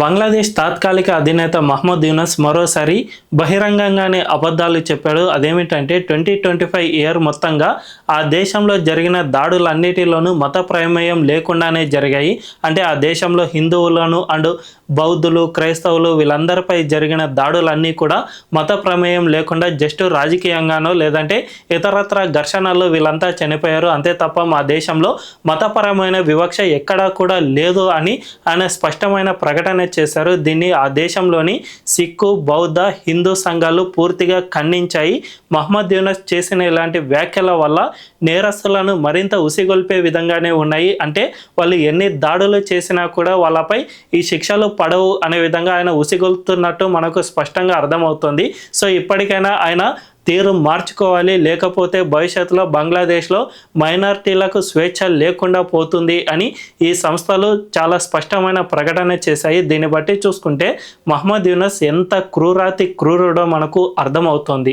బంగ్లాదేశ్ తాత్కాలిక అధినేత మహమ్మద్ యూనస్ మరోసారి బహిరంగంగానే అబద్ధాలు చెప్పాడు. అదేమిటంటే 2025 ఇయర్ మొత్తంగా ఆ దేశంలో జరిగిన దాడులన్నిటిలోనూ మత ప్రమేయం లేకుండానే జరిగాయి. అంటే ఆ దేశంలో హిందువులను అండ్ బౌద్ధులు, క్రైస్తవులు వీళ్ళందరిపై జరిగిన దాడులన్నీ కూడా మత ప్రమేయం లేకుండా జస్ట్ రాజకీయంగానో లేదంటే ఇతరత్ర ఘర్షణల్లో వీళ్ళంతా చనిపోయారు, అంతే తప్ప మా దేశంలో మతపరమైన వివక్ష ఎక్కడా కూడా లేదు అని ఆయన స్పష్టమైన ప్రకటన చేశారు. దీన్ని ఆ దేశంలోని సిక్కు, బౌద్ధ, హిందూ సంఘాలు పూర్తిగా ఖండించాయి. మహమ్మద్ యూనస్ చేసిన ఇలాంటి వ్యాఖ్యల వల్ల నేరస్తులను మరింత ఉసిగొల్పే విధంగానే ఉన్నాయి. అంటే వాళ్ళు ఎన్ని దాడులు చేసినా కూడా వాళ్ళపై ఈ శిక్షలు పడవు అనే విధంగా ఆయన ఉసిగొల్పుతున్నట్టు మనకు స్పష్టంగా అర్థమవుతుంది. సో ఇప్పటికైనా ఆయన తీరు మార్చుకోవాలి, లేకపోతే భవిష్యత్తులో బంగ్లాదేశ్లో మైనారిటీలకు స్వేచ్ఛ లేకుండా పోతుంది అని ఈ సంస్థలు చాలా స్పష్టమైన ప్రకటన చేశాయి. దీన్ని బట్టి చూసుకుంటే మహమ్మద్ యూనస్ ఎంత క్రూరాతి క్రూరుడో మనకు అర్థమవుతోంది.